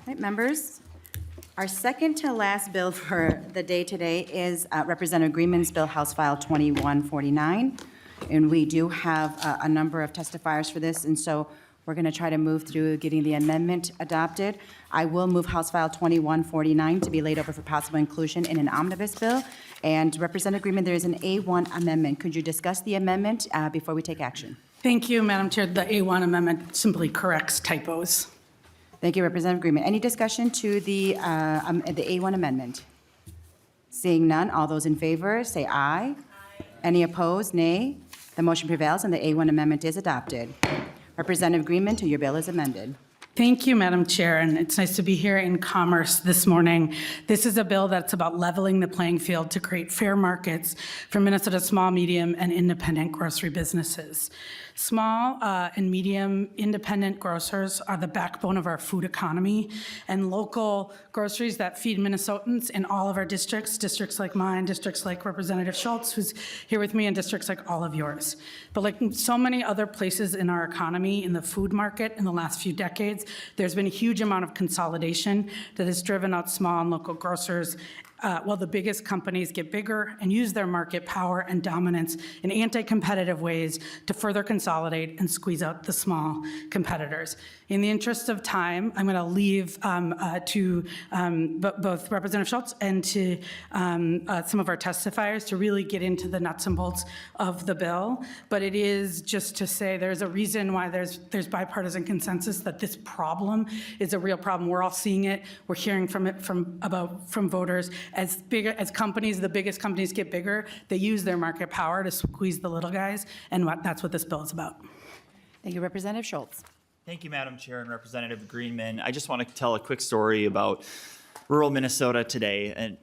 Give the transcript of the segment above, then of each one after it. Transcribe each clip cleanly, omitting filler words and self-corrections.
Right, members, our second to last bill for the day today is Representative Greenman's Bill, House File 2149. And we do have a number of testifiers for this, and so we're going to try to move through getting the amendment adopted. I will move House File 2149 to be laid over for possible inclusion in an omnibus bill. And Representative Greenman, there is an A1 amendment. Could you discuss the amendment before we take action? Thank you, Madam Chair. The A1 amendment simply corrects typos. Thank you, Representative Greenman. Any discussion to the A1 amendment? Seeing none, all those in favor say aye. Aye. Any opposed, nay. The motion prevails and the A1 amendment is adopted. Representative Greenman, your bill is amended. Thank you, Madam Chair, and it's nice to be here in Commerce this morning. This is a bill that's about leveling the playing field to create fair markets for Minnesota's small, medium, and independent grocery businesses. Small and medium independent grocers are the backbone of our food economy, and local groceries that feed Minnesotans in all of our districts like mine, districts like Representative Schultz, who's here with me, and districts like all of yours. But like so many other places in our economy, in the food market in the last few decades, there's been a huge amount of consolidation that has driven out small and local grocers while the biggest companies get bigger and use their market power and dominance in anti-competitive ways to further consolidate and squeeze out the small competitors. In the interest of time, I'm going to leave to both Representative Schultz and to some of our testifiers to really get into the nuts and bolts of the bill. But it is just to say there's a reason why there's bipartisan consensus that this problem is a real problem. We're all seeing it. We're hearing from it from voters. As companies, the biggest companies get bigger, they use their market power to squeeze the little guys, and that's what this bill is about. Thank you, Representative Schultz. Thank you, Madam Chair and Representative Greenman. I just want to tell a quick story about rural Minnesota today, and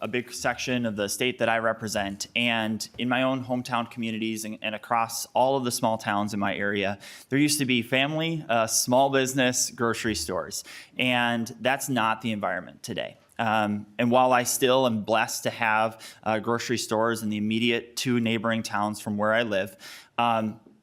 a big section of the state that I represent. And in my own hometown communities and across all of the small towns in my area, there used to be family, small business grocery stores, and that's not the environment today. And while I still am blessed to have grocery stores in the immediate two neighboring towns from where I live,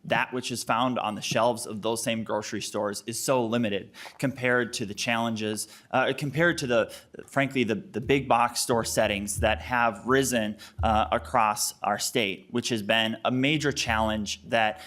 that which is found on the shelves of those same grocery stores is so limited compared to the challenges, compared to frankly, the big box store settings that have risen across our state, which has been a major challenge that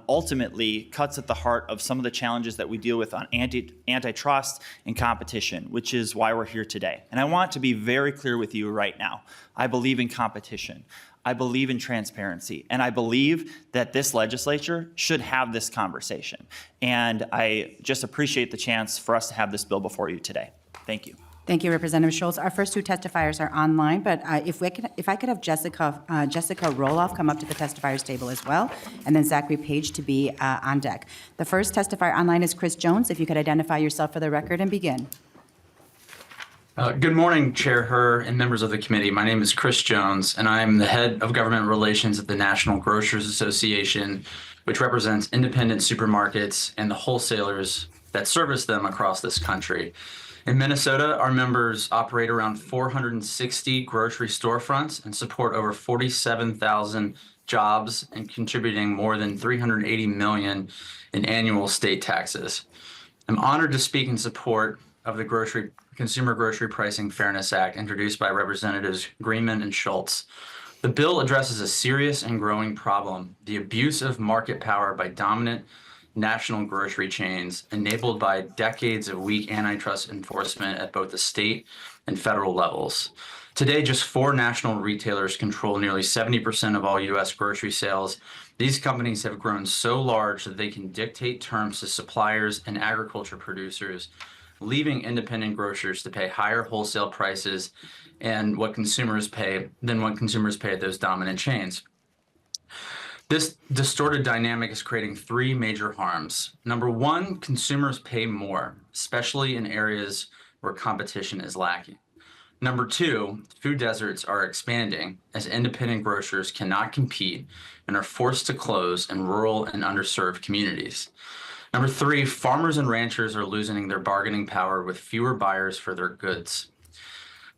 ultimately cuts at the heart of some of the challenges that we deal with on antitrust and competition, which is why we're here today. And I want to be very clear with you right now. I believe in competition. I believe in transparency, and I believe that this legislature should have this conversation. And I just appreciate the chance for us to have this bill before you today. Thank you. Thank you, Representative Schultz. Our first two testifiers are online, but if I could have Jessica Roloff come up to the testifiers table as well, and then Zachary Page to be on deck. The first testifier online is Chris Jones. If you could identify yourself for the record and begin. Good morning, Chair Herr and members of the committee. My name is Chris Jones, and I'm the head of government relations at the National Grocers Association, which represents independent supermarkets and the wholesalers that service them across this country. In Minnesota, our members operate around 460 grocery storefronts and support over 47,000 jobs and contributing more than $380 million in annual state taxes. I'm honored to speak in support of the Consumer Grocery Pricing Fairness Act introduced by Representatives Greenman and Schultz. The bill addresses a serious and growing problem, the abuse of market power by dominant national grocery chains enabled by decades of weak antitrust enforcement at both the state and federal levels. Today, just 4 national retailers control nearly 70% of all U.S. grocery sales. These companies have grown so large that they can dictate terms to suppliers and agriculture producers, leaving independent grocers to pay higher wholesale prices and what consumers pay at those dominant chains. This distorted dynamic is creating 3 major harms. Number 1, consumers pay more, especially in areas where competition is lacking. Number 2, food deserts are expanding as independent grocers cannot compete and are forced to close in rural and underserved communities. Number 3, farmers and ranchers are losing their bargaining power with fewer buyers for their goods.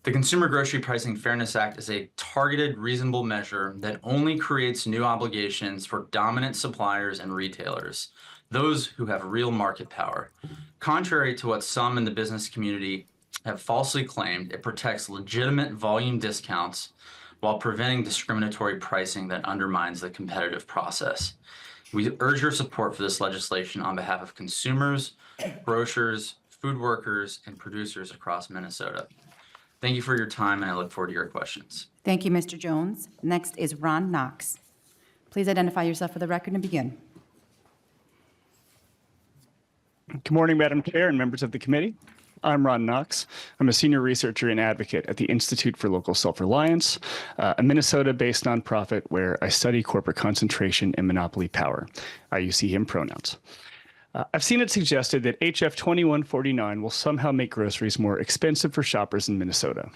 The Consumer Grocery Pricing Fairness Act is a targeted, reasonable measure that only creates new obligations for dominant suppliers and retailers. those who have real market power. Contrary to what some in the business community have falsely claimed, it protects legitimate volume discounts while preventing discriminatory pricing that undermines the competitive process. We urge your support for this legislation on behalf of consumers, grocers, food workers, and producers across Minnesota. Thank you for your time, and I look forward to your questions. Thank you, Mr. Jones. Next is Ron Knox. Please identify yourself for the record and begin. Good morning, Madam Chair and members of the committee. I'm Ron Knox. I'm a senior researcher and advocate at the Institute for Local Self-Reliance, a Minnesota-based nonprofit where I study corporate concentration and monopoly power. I use he, him pronouns. I've seen it suggested that HF2149 will somehow make groceries more expensive for shoppers in Minnesota.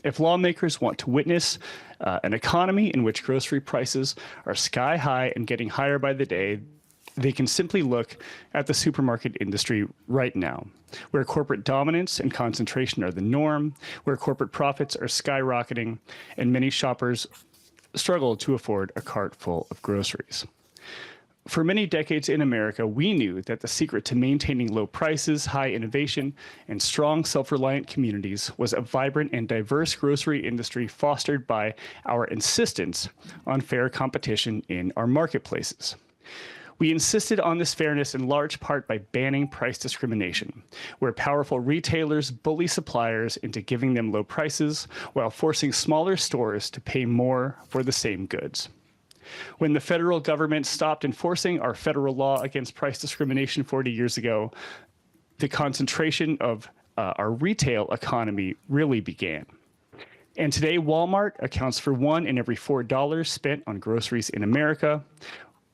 If lawmakers want to witness an economy in which grocery prices are sky high and getting higher by the day, they can simply look at the supermarket industry right now, where corporate dominance and concentration are the norm, where corporate profits are skyrocketing, and many shoppers struggle to afford a cart full of groceries. For many decades in America, we knew that the secret to maintaining low prices, high innovation, and strong self-reliant communities was a vibrant and diverse grocery industry fostered by our insistence on fair competition in our marketplaces. We insisted on this fairness in large part by banning price discrimination, where powerful retailers bully suppliers into giving them low prices while forcing smaller stores to pay more for the same goods. When the federal government stopped enforcing our federal law against price discrimination 40 years ago, the concentration of our retail economy really began. And today, Walmart accounts for $1 in every $4 spent on groceries in America,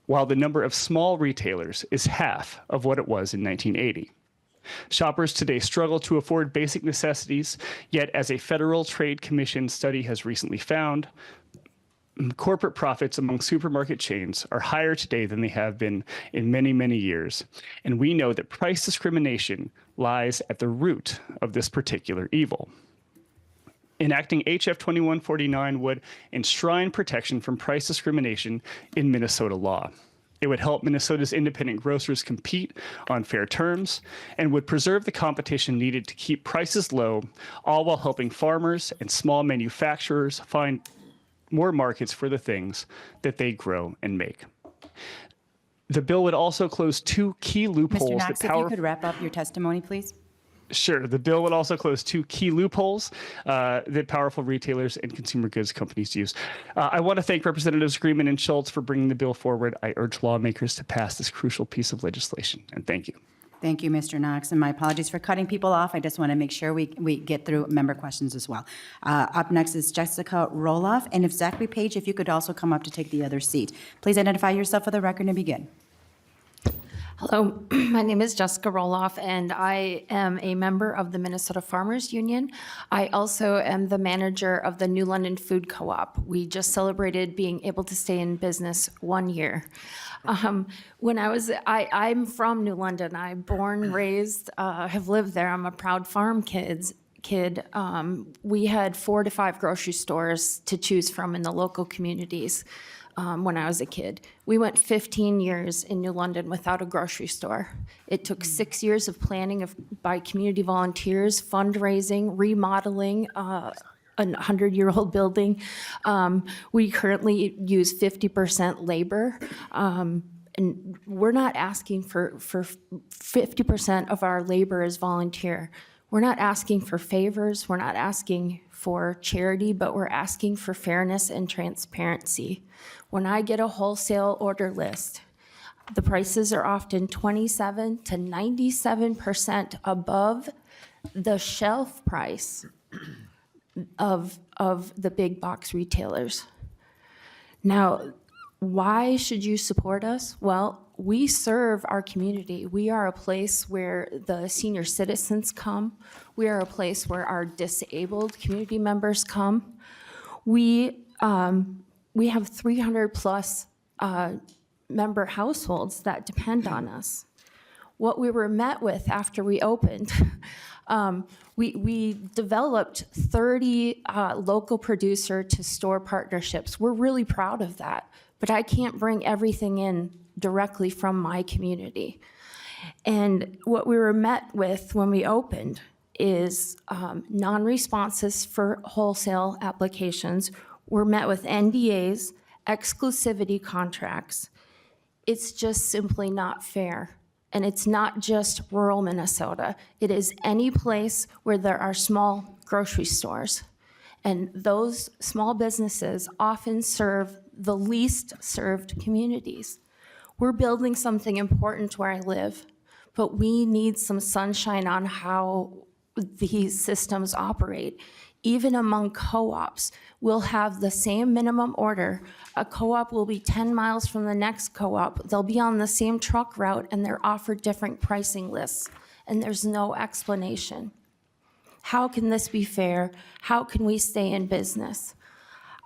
while the number of small retailers is half of what it was in 1980. Shoppers today struggle to afford basic necessities, yet as a Federal Trade Commission study has recently found, corporate profits among supermarket chains are higher today than they have been in many, many years. And we know that price discrimination lies at the root of this particular evil. Enacting HF 2149 would enshrine protection from price discrimination in Minnesota law. It would help Minnesota's independent grocers compete on fair terms and would preserve the competition needed to keep prices low, all while helping farmers and small manufacturers find more markets for the things that they grow and make. The bill would also close two key loopholes Mr. Knox, that if you could wrap up your testimony, please. Sure. The bill would also close two key loopholes that powerful retailers and consumer goods companies use. I want to thank Representatives Greenman and Schultz for bringing the bill forward. I urge lawmakers to pass this crucial piece of legislation, and thank you. Thank you, Mr. Knox, and my apologies for cutting people off. I just want to make sure we get through member questions as well. Up next is Jessica Roloff, and if Zachary Page, if you could also come up to take the other seat. Please identify yourself for the record and begin. Hello, my name is Jessica Roloff, and I am a member of the Minnesota Farmers Union. I also am the manager of the New London Food Co-op. We just celebrated being able to stay in business 1 year. I'm from New London. I'm born, raised, have lived there. I'm a proud farm kid. We had 4 to 5 grocery stores to choose from in the local communities. When I was a kid. We went 15 years in New London without a grocery store. It took 6 years of planning by community volunteers, fundraising, remodeling a 100-year-old building. We currently use 50% labor. And we're not asking for 50% of our labor is volunteer. We're not asking for favors. We're not asking for charity, but we're asking for fairness and transparency. When I get a wholesale order list, the prices are often 27 to 97% above the shelf price of the big box retailers. Now, why should you support us? Well, we serve our community. We are a place where the senior citizens come. We are a place where our disabled community members come. We have 300 plus member households that depend on us. What we were met with after we opened, we developed 30 local producer to store partnerships. We're really proud of that, but I can't bring everything in directly from my community. And what we were met with when we opened is non-responses for wholesale applications. We're met with NDAs, exclusivity contracts. It's just simply not fair. And it's not just rural Minnesota. It is any place where there are small grocery stores. And those small businesses often serve the least served communities. We're building something important where I live, but we need some sunshine on how these systems operate. Even among co-ops, we'll have the same minimum order. A co-op will be 10 miles from the next co-op. They'll be on the same truck route and they're offered different pricing lists, and there's no explanation. How can this be fair? How can we stay in business?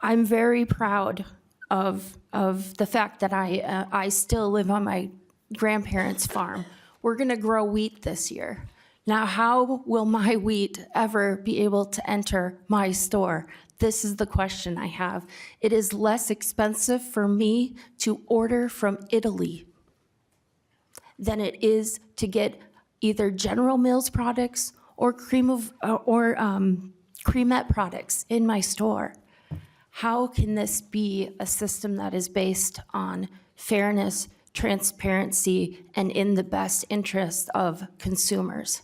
I'm very proud of the fact that I still live on my grandparents' farm. We're gonna grow wheat this year. Now, how will my wheat ever be able to enter my store? This is the question I have. It is less expensive for me to order from Italy than it is to get either General Mills products or Cremette products in my store. How can this be a system that is based on fairness, transparency, and in the best interest of consumers?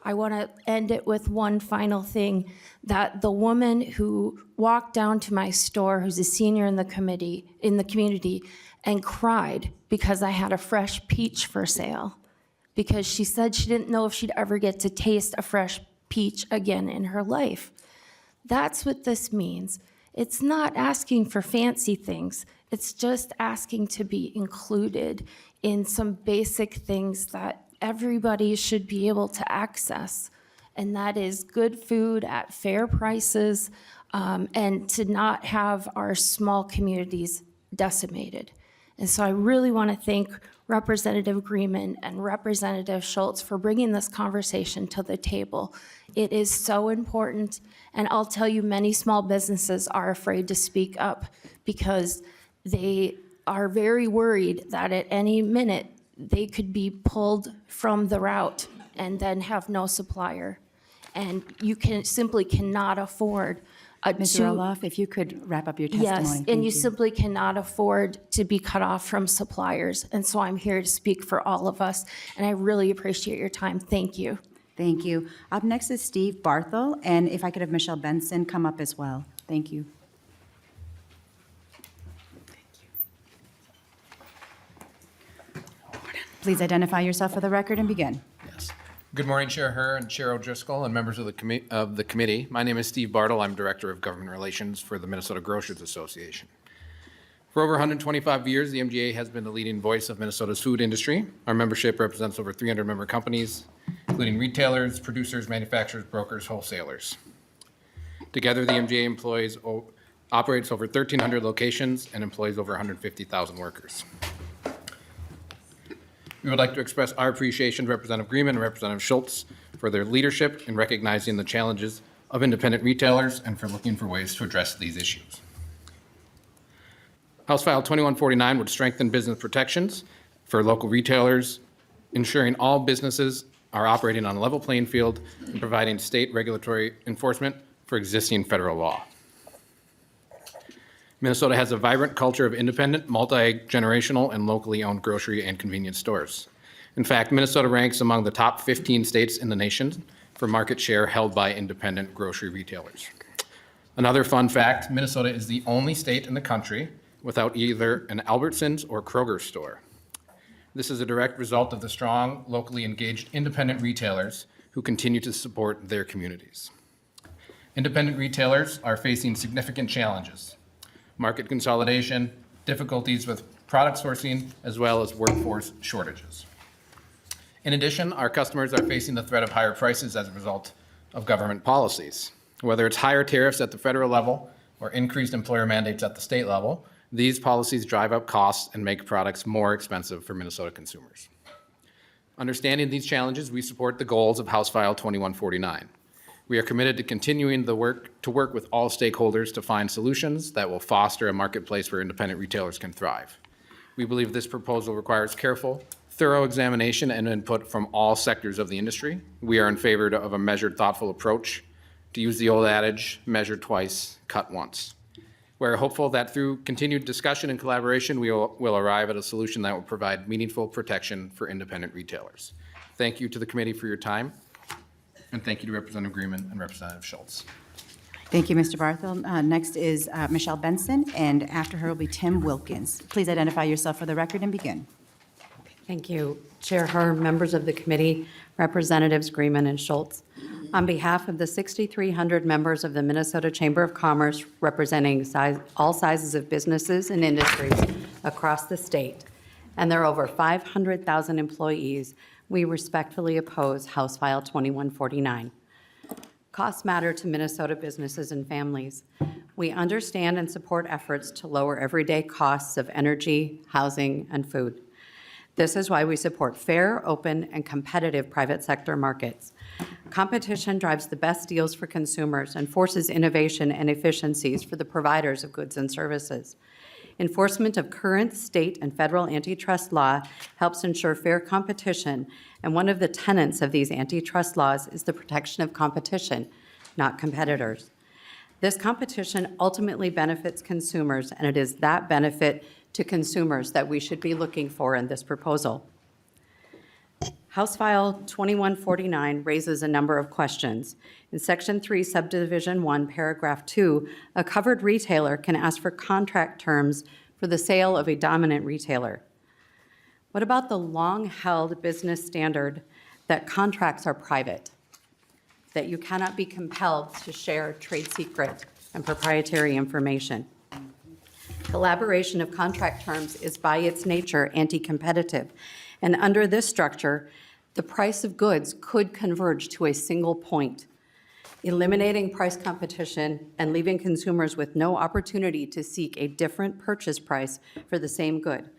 I want to end it with one final thing, that the woman who walked down to my store, who's a senior in the community, and cried because I had a fresh peach for sale, because she said she didn't know if she'd ever get to taste a fresh peach again in her life. That's what this means. It's not asking for fancy things. It's just asking to be included in some basic things that everybody should be able to access, and that is good food at fair prices, and to not have our small communities decimated. And so I really want to thank Representative Greenman and Representative Schultz for bringing this conversation to the table. It is so important, and I'll tell you, many small businesses are afraid to speak up because they are very worried that at any minute they could be pulled from the route and then have no supplier. And you simply cannot afford Ms. Roloff, if you could wrap up your testimony. Yes, Thank and you simply cannot afford to be cut off from suppliers. And so I'm here to speak for all of us, and I really appreciate your time. Thank you. Thank you. Up next is Steve Barthel, and if I could have Michelle Benson come up as well. Thank you. Please identify yourself for the record and begin. Yes. Good morning, Chair Herr and Chair O'Driscoll and members of the committee. My name is Steve Bartle. I'm Director of Government Relations for the Minnesota Grocers Association. For over 125 years, the MGA has been the leading voice of Minnesota's food industry. Our membership represents over 300 member companies, including retailers, producers, manufacturers, brokers, wholesalers. Together, the MGA operates over 1,300 locations and employs over 150,000 workers. We would like to express our appreciation to Representative Greenman and Representative Schultz for their leadership in recognizing the challenges of independent retailers and for looking for ways to address these issues. House File 2149 would strengthen business protections for local retailers, ensuring all businesses are operating on a level playing field and providing state regulatory enforcement for existing federal law. Minnesota has a vibrant culture of independent, multi-generational, and locally owned grocery and convenience stores. In fact, Minnesota ranks among the top 15 states in the nation for market share held by independent grocery retailers. Another fun fact, Minnesota is the only state in the country without either an Albertsons or Kroger store. This is a direct result of the strong, locally engaged independent retailers who continue to support their communities. Independent retailers are facing significant challenges: market consolidation, difficulties with product sourcing, as well as workforce shortages. In addition, our customers are facing the threat of higher prices as a result of government policies. Whether it's higher tariffs at the federal level or increased employer mandates at the state level, these policies drive up costs and make products more expensive for Minnesota consumers. Understanding these challenges, we support the goals of House File 2149. We are committed to continuing to work with all stakeholders to find solutions that will foster a marketplace where independent retailers can thrive. We believe this proposal requires careful, thorough examination and input from all sectors of the industry. We are in favor of a measured, thoughtful approach. To use the old adage, measure twice, cut once. We're hopeful that through continued discussion and collaboration, we will arrive at a solution that will provide meaningful protection for independent retailers. Thank you to the committee for your time, and thank you to Representative Greenman and Representative Schultz. Thank you, Mr. Barthel. Next is Michelle Benson, and after her will be Tim Wilkins. Please identify yourself for the record and begin. Thank you, Chair Herr, members of the committee, Representatives Greenman and Schultz. On behalf of the 6,300 members of the Minnesota Chamber of Commerce representing all sizes of businesses and industries across the state, and there are over 500,000 employees, we respectfully oppose House File 2149. Costs matter to Minnesota businesses and families. We understand and support efforts to lower everyday costs of energy, housing, and food. This is why we support fair, open, and competitive private sector markets. Competition drives the best deals for consumers and forces innovation and efficiencies for the providers of goods and services. Enforcement of current state and federal antitrust law helps ensure fair competition, and one of the tenets of these antitrust laws is the protection of competition, not competitors. This competition ultimately benefits consumers, and it is that benefit to consumers that we should be looking for in this proposal. House File 2149 raises a number of questions. In Section 3, Subdivision 1, Paragraph 2, a covered retailer can ask for contract terms for the sale of a dominant retailer. What about the long-held business standard that contracts are private, that you cannot be compelled to share trade secret and proprietary information? Collaboration of contract terms is by its nature anti-competitive, and under this structure, the price of goods could converge to a single point, eliminating price competition and leaving consumers with no opportunity to seek a different purchase price for the same good.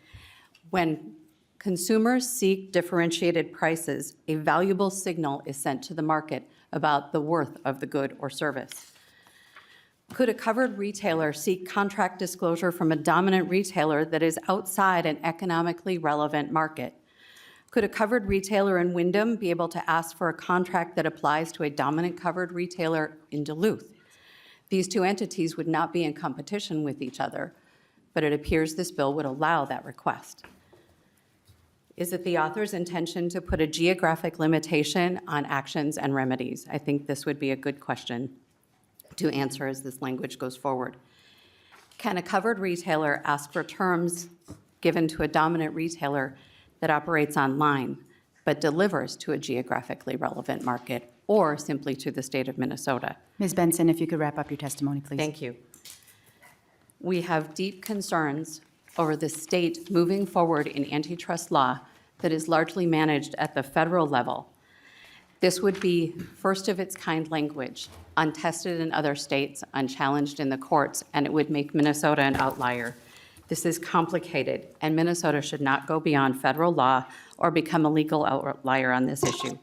When consumers seek differentiated prices, a valuable signal is sent to the market about the worth of the good or service. Could a covered retailer seek contract disclosure from a dominant retailer that is outside an economically relevant market? Could a covered retailer in Windham be able to ask for a contract that applies to a dominant covered retailer in Duluth? These two entities would not be in competition with each other, but it appears this bill would allow that request. Is it the author's intention to put a geographic limitation on actions and remedies? I think this would be a good question to answer as this language goes forward. Can a covered retailer ask for terms given to a dominant retailer that operates online but delivers to a geographically relevant market or simply to the state of Minnesota? Ms. Benson, if you could wrap up your testimony, please. Thank you. We have deep concerns over the state moving forward in antitrust law that is largely managed at the federal level. This would be first of its kind language, untested in other states, unchallenged in the courts, and it would make Minnesota an outlier. This is complicated, and Minnesota should not go beyond federal law or become a legal outlier on this issue.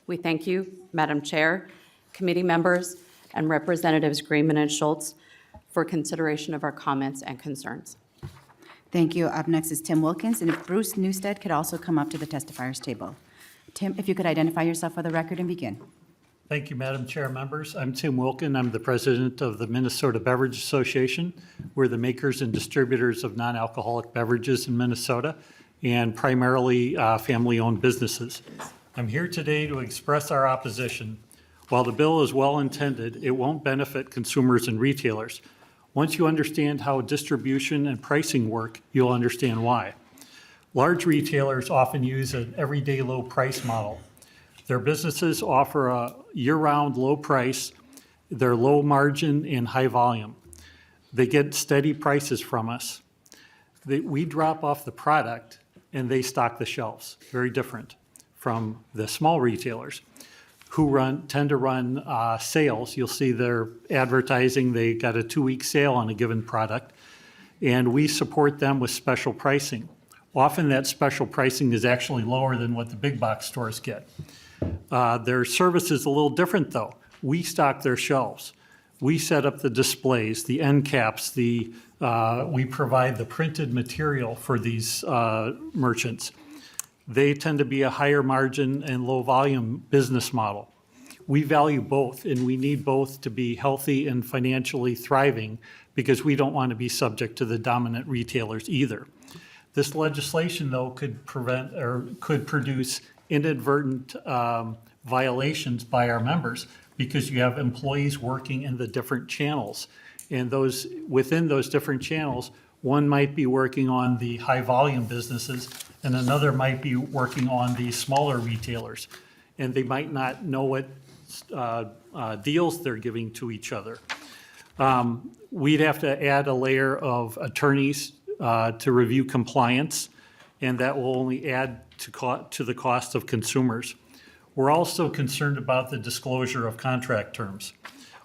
We thank you, Madam Chair, committee members, and Representatives Greenman and Schultz for consideration of our comments and concerns. Thank you. Up next is Tim Wilkins, and if Bruce Newstead could also come up to the testifiers table. Tim, if you could identify yourself for the record and begin. Thank you, Madam Chair, members. I'm Tim Wilkin. I'm the president of the Minnesota Beverage Association. We're the makers and distributors of non-alcoholic beverages in Minnesota and primarily family-owned businesses. I'm here today to express our opposition. While the bill is well-intended, it won't benefit consumers and retailers. Once you understand how distribution and pricing work, you'll understand why. Large retailers often use an everyday low price model. Their businesses offer a year-round low price, they're low margin and high volume. They get steady prices from us. We drop off the product and they stock the shelves. Very different from the small retailers who tend to run sales. You'll see their advertising, they got a 2-week sale on a given product, and we support them with special pricing. Often that special pricing is actually lower than what the big box stores get. Their service is a little different though. We stock their shelves. We set up the displays, the end caps, we provide the printed material for these merchants. They tend to be a higher margin and low volume business model. We value both, and we need both to be healthy and financially thriving because we don't want to be subject to the dominant retailers either. This legislation, though, could prevent or could produce inadvertent violations by our members because you have employees working in the different channels. And those within those different channels, one might be working on the high volume businesses and another might be working on the smaller retailers. And they might not know what deals they're giving to each other. We'd have to add a layer of attorneys to review compliance, and that will only add to the cost of consumers. We're also concerned about the disclosure of contract terms.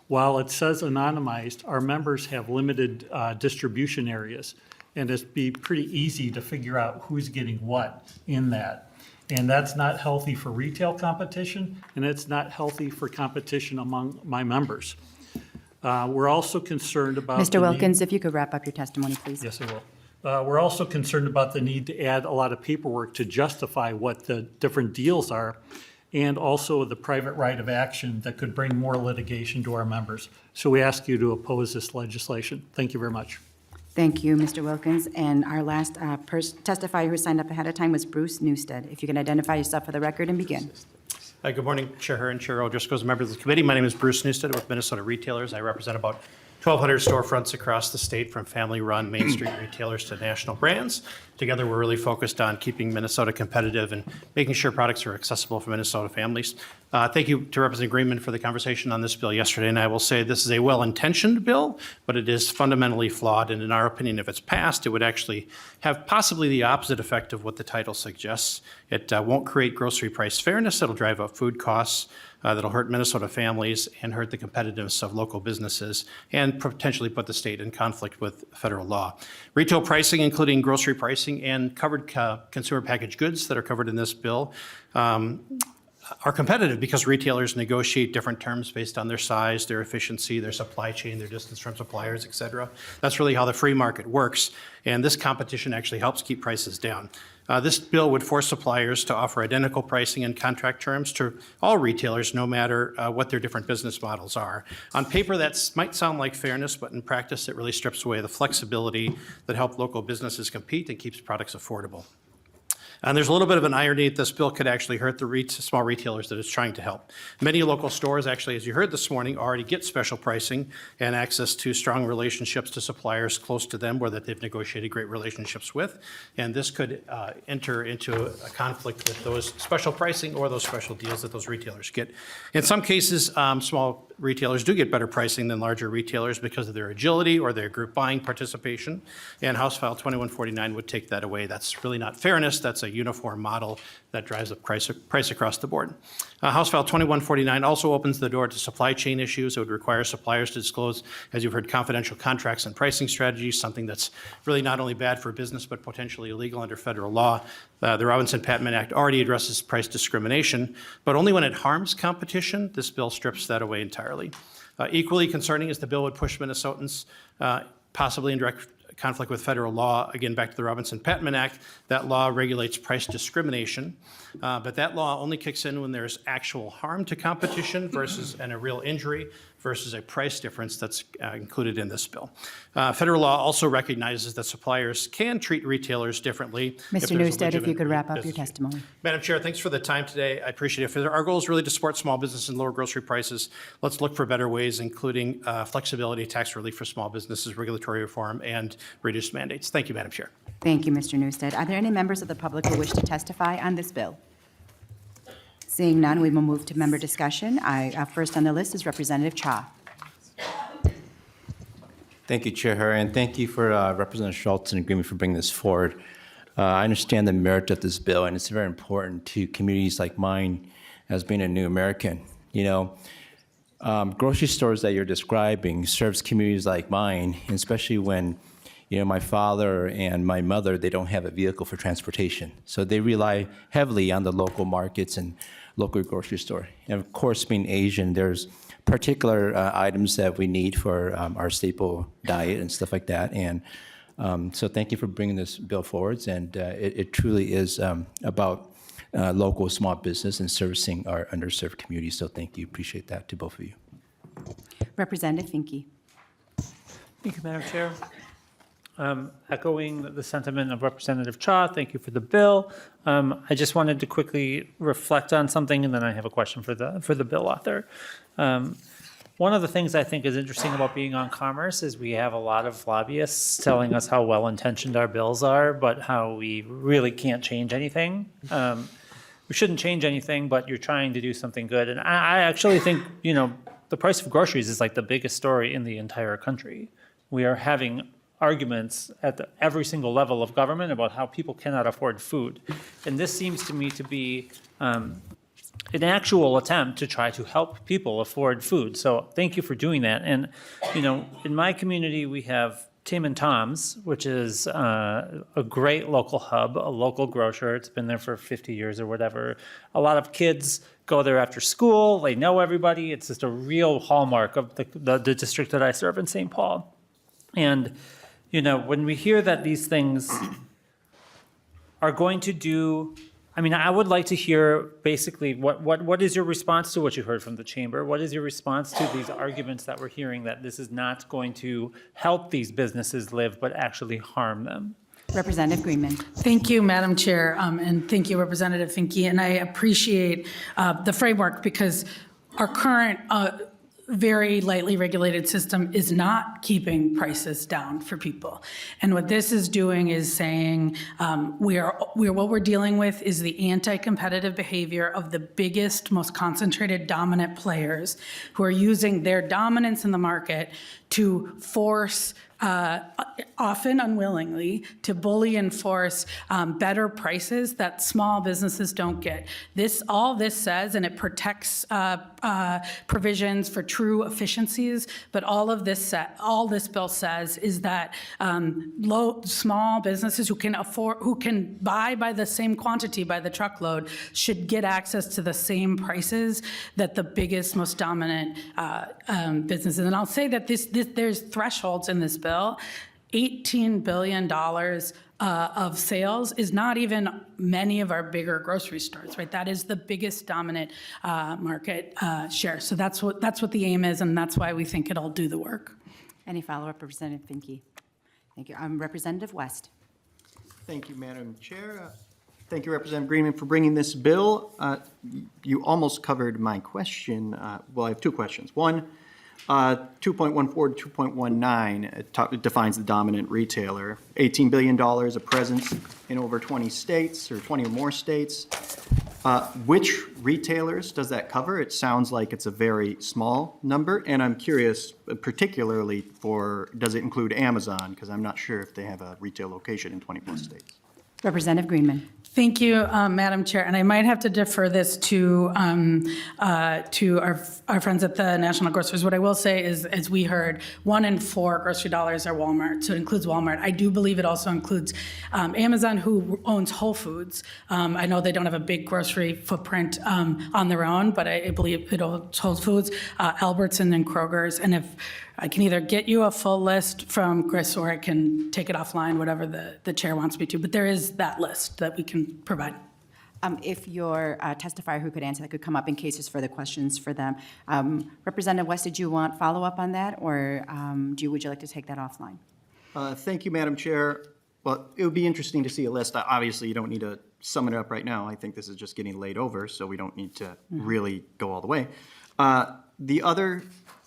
While it says anonymized, our members have limited distribution areas, and it'd be pretty easy to figure out who's getting what in that. And that's not healthy for retail competition, and it's not healthy for competition among my members. We're also concerned about Mr. Wilkins, if you could wrap up your testimony, please. Yes, I will. We're also concerned about the need to add a lot of paperwork to justify what the different deals are, and also the private right of action that could bring more litigation to our members. So we ask you to oppose this legislation. Thank you very much. Thank you, Mr. Wilkins. And our last testifier who signed up ahead of time was Bruce Newstead. If you can identify yourself for the record and begin. Hi, good morning, Chair Herr and Chair O'Driscoll, members of the committee. My name is Bruce Newstead with Minnesota Retailers. I represent about 1,200 storefronts across the state, from family-run Main Street retailers to national brands. Together, we're really focused on keeping Minnesota competitive and making sure products are accessible for Minnesota families. Thank you to Representative Greenman for the conversation on this bill yesterday, and I will say this is a well-intentioned bill, but it is fundamentally flawed, and in our opinion, if it's passed, it would actually have possibly the opposite effect of what the title suggests. It won't create grocery price fairness. It'll drive up food costs. That'll hurt Minnesota families and hurt the competitiveness of local businesses and potentially put the state in conflict with federal law. Retail pricing, including grocery pricing and covered consumer packaged goods that are covered in this bill, are competitive because retailers negotiate different terms based on their size, their efficiency, their supply chain, their distance from suppliers, et cetera. That's really how the free market works, and this competition actually helps keep prices down. This bill would force suppliers to offer identical pricing and contract terms to all retailers, no matter what their different business models are. On paper, that might sound like fairness, but in practice, it really strips away the flexibility that help local businesses compete and keeps products affordable. And there's a little bit of an irony that this bill could actually hurt the small retailers that it's trying to help. Many local stores, actually, as you heard this morning, already get special pricing and access to strong relationships to suppliers close to them, or that they've negotiated great relationships with. And this could enter into a conflict with those special pricing or those special deals that those retailers get. In some cases, small retailers do get better pricing than larger retailers because of their agility or their group buying participation. And House File 2149 would take that away. That's really not fairness. That's a uniform model that drives up price across the board. House File 2149 also opens the door to supply chain issues. It would require suppliers to disclose, as you've heard, confidential contracts and pricing strategies, something that's really not only bad for business but potentially illegal under federal law. The Robinson-Patman Act already addresses price discrimination, but only when it harms competition. This bill strips that away entirely. Equally concerning is the bill would push Minnesotans possibly in direct conflict with federal law. Again, back to the Robinson-Patman Act, that law regulates price discrimination, but that law only kicks in when there's actual harm to competition and a real injury versus a price difference that's included in this bill. Federal law also recognizes that suppliers can treat retailers differently. Mr. Newstead, if you could wrap up your testimony. Madam Chair, thanks for the time today. I appreciate it. Our goal is really to support small businesses and lower grocery prices. Let's look for better ways, including flexibility, tax relief for small businesses, regulatory reform, and reduced mandates. Thank you, Madam Chair. Thank you, Mr. Newstead. Are there any members of the public who wish to testify on this bill? Seeing none, we will move to member discussion. First on the list is Representative Cha. Thank you, Chair Herr, and thank you for Representative Schultz and Greenman for bringing this forward. I understand the merit of this bill, and it's very important to communities like mine as being a new American. You know, grocery stores that you're describing serves communities like mine, especially when, you know, my father and my mother, they don't have a vehicle for transportation. So they rely heavily on the local markets and local grocery store. And of course, being Asian, there's particular items that we need for our staple diet and stuff like that. And so thank you for bringing this bill forwards. And it truly is about local small business and servicing our underserved communities. So thank you. Appreciate that to both of you. Representative Finke. Thank you, Madam Chair. Echoing the sentiment of Representative Cha, thank you for the bill. I just wanted to quickly reflect on something, and then I have a question for the bill author. One of the things I think is interesting about being on Commerce is we have a lot of lobbyists telling us how well-intentioned our bills are, but how we really can't change anything. We shouldn't change anything, but you're trying to do something good. And I actually think, the price of groceries is like the biggest story in the entire country. We are having arguments at every single level of government about how people cannot afford food. And this seems to me to be an actual attempt to try to help people afford food. So thank you for doing that. And, in my community, we have Tim and Tom's, which is a great local hub, a local grocer. It's been there for 50 years or whatever. A lot of kids go there after school. They know everybody. It's just a real hallmark of the district that I serve in St. Paul. And, when we hear that these things are going to do, I would like to hear basically what is your response to what you heard from the chamber? What is your response to these arguments that we're hearing that this is not going to help these businesses live, but actually harm them? Representative Greenman. Thank you, Madam Chair, and thank you, Representative Finke. And I appreciate the framework because our current very lightly regulated system is not keeping prices down for people. And what this is doing is saying what we're dealing with is the anti-competitive behavior of the biggest, most concentrated, dominant players who are using their dominance in the market to force, often unwillingly, to bully and force better prices that small businesses don't get. All this says, and it protects provisions for true efficiencies, but all this bill says is that small businesses who can buy by the same quantity by the truckload should get access to the same prices that the biggest, most dominant businesses. And I'll say that there's thresholds in this bill. $18 billion of sales is not even many of our bigger grocery stores, right? That is the biggest dominant market share. So that's what the aim is, and that's why we think it'll do the work. Any follow-up, Representative Finke? Thank you. Representative West. Thank you, Madam Chair. Thank you, Representative Greenman, for bringing this bill. You almost covered my question. Well, I have two questions. One, 2.14 to 2.19 it defines the dominant retailer. $18 billion of presence in over 20 states or 20 or more states. Which retailers does that cover? It sounds like it's a very small number, and I'm curious particularly does it include Amazon? Because I'm not sure if they have a retail location in 20 plus states. Representative Greenman. Thank you, Madam Chair. And I might have to defer this to our friends at the National Grocers. What I will say is, as we heard, 1 in 4 grocery dollars are Walmart, so it includes Walmart. I do believe it also includes Amazon, who owns Whole Foods. I know they don't have a big grocery footprint on their own, but I believe it owns Whole Foods, Albertson, and Kroger's. And if I can either get you a full list from Chris, or I can take it offline, whatever the chair wants me to. But there is that list that we can provide. If your testifier who could answer that could come up in case there's further questions for them. Representative West, did you want follow-up on that, or would you like to take that offline? Thank you, Madam Chair. Well, it would be interesting to see a list. Obviously, you don't need to sum it up right now. I think this is just getting laid over, so we don't need to really go all the way. The other,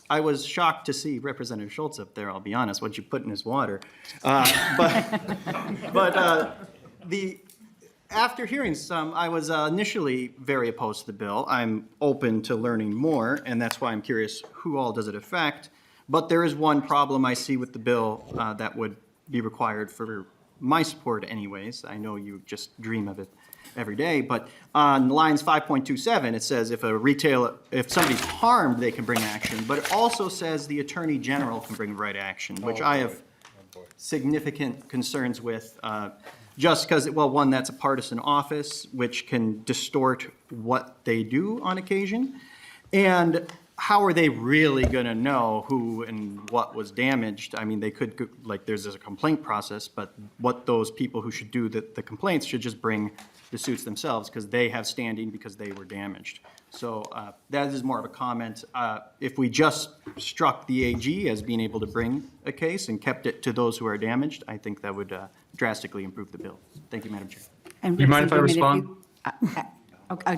I was shocked to see Representative Schultz up there, I'll be honest, what you put in his water. After hearing some, I was initially very opposed to the bill. I'm open to learning more, and that's why I'm curious who all does it affect. But there is one problem I see with the bill that would be required for my support anyways. I know you just dream of it every day, but on lines 5.27, it says if somebody's harmed, they can bring action, but it also says the Attorney General can bring right action, which I have significant concerns with, just because, well, one, that's a partisan office, which can distort what they do on occasion, and how are they really going to know who and what was damaged? I mean, they could, like, there's a complaint process, but what those people who should do the complaints should just bring the suits themselves because they have standing because they were damaged. So that is more of a comment. If we just struck the AG as being able to bring a case and kept it to those who are damaged, I think that would drastically improve the bill. Thank you, Madam Chair. And Do you mind if I Representative Greenman, respond?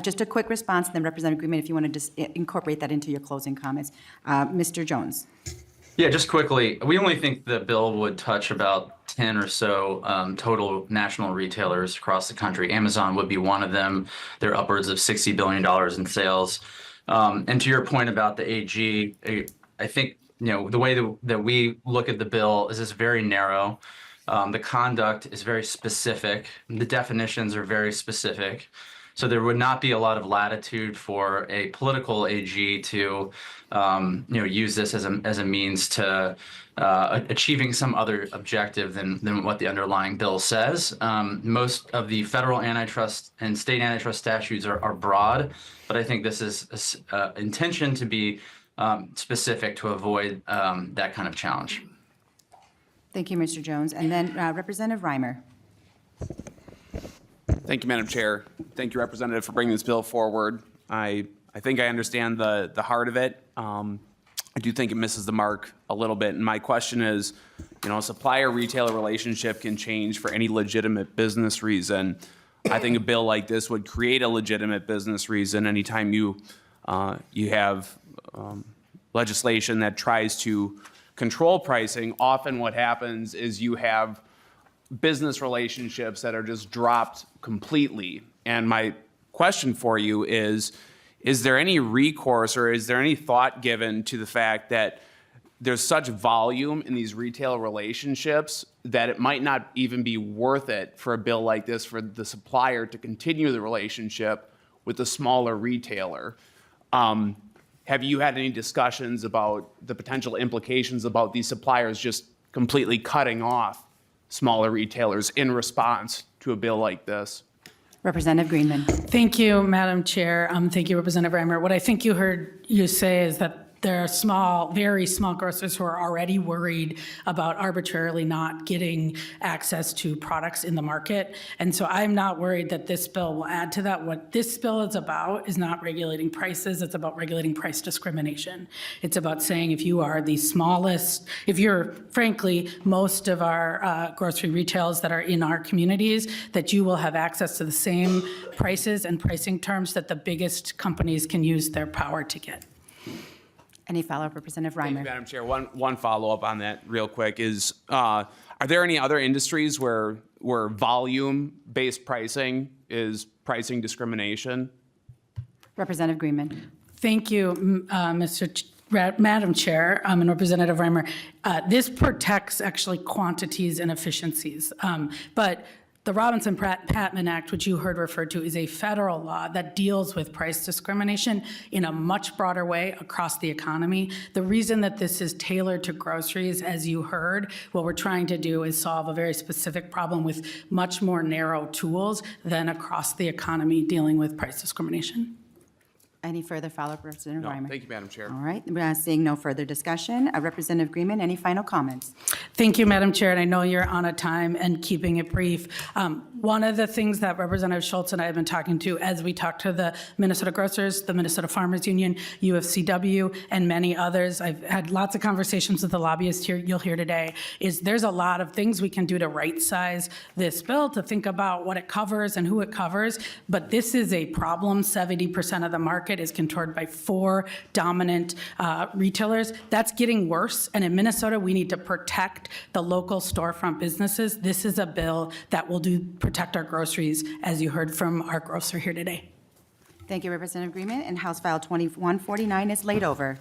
Just a quick response, and then Representative Greenman, if you want to just incorporate that into your closing comments. Mr. Jones. Yeah, just quickly, we only think the bill would touch about 10 or so total national retailers across the country. Amazon would be one of them. They're upwards of $60 billion in sales. And to your point about the AG, I think, the way that we look at the bill is it's very narrow. The conduct is very specific. The definitions are very specific. So there would not be a lot of latitude for a political AG to, use this as a means to achieving some other objective than what the underlying bill says. Most of the federal antitrust and state antitrust statutes are broad, but I think this is intention to be specific to avoid that kind of challenge. Thank you, Mr. Jones. And then Representative Reimer. Thank you, Madam Chair. Thank you, Representative, for bringing this bill forward. I think I understand the heart of it. I do think it misses the mark a little bit. And my question is, a supplier-retailer relationship can change for any legitimate business reason. I think a bill like this would create a legitimate business reason anytime you have legislation that tries to control pricing. Often what happens is you have business relationships that are just dropped completely. And my question for you is there any recourse or is there any thought given to the fact that there's such volume in these retail relationships that it might not even be worth it for a bill like this for the supplier to continue the relationship with the smaller retailer? Have you had any discussions about the potential implications about these suppliers just completely cutting off smaller retailers in response to a bill like this? Representative Greenman. Thank you, Madam Chair. Thank you, Representative Reimer. What I think you heard you say is that there are small, very small grocers who are already worried about arbitrarily not getting access to products in the market. And so I'm not worried that this bill will add to that. What this bill is about is not regulating prices. It's about regulating price discrimination. It's about saying if you are the smallest, if you're, frankly, most of our grocery retailers that are in our communities, that you will have access to the same prices and pricing terms that the biggest companies can use their power to get. Any follow-up, Representative Reimer? Thank you, Madam Chair. One follow-up on that real quick is, are there any other industries where volume-based pricing is pricing discrimination? Representative Greenman. Thank you, Madam Chair and Representative Reimer. This protects actually quantities and efficiencies, but the Robinson-Patman Act, which you heard referred to, is a federal law that deals with price discrimination in a much broader way across the economy. The reason that this is tailored to groceries, as you heard, what we're trying to do is solve a very specific problem with much more narrow tools than across the economy dealing with price discrimination. Any further follow-up, Representative Reimer? Thank you, Madam Chair. All right, seeing no further discussion. Representative Greenman, any final comments? Thank you, Madam Chair, and I know you're on a time and keeping it brief. One of the things that Representative Schultz and I have been talking to as we talk to the Minnesota Grocers, the Minnesota Farmers Union, UFCW, and many others, I've had lots of conversations with the lobbyists here you'll hear today, is there's a lot of things we can do to right-size this bill, to think about what it covers and who it covers, but this is a problem. 70% of the market is controlled by 4 dominant retailers. That's getting worse, and in Minnesota, we need to protect the local storefront businesses. This is a bill that will protect our groceries, as you heard from our grocer here today. Thank you, Representative Greenman, and House File 2149 is laid over.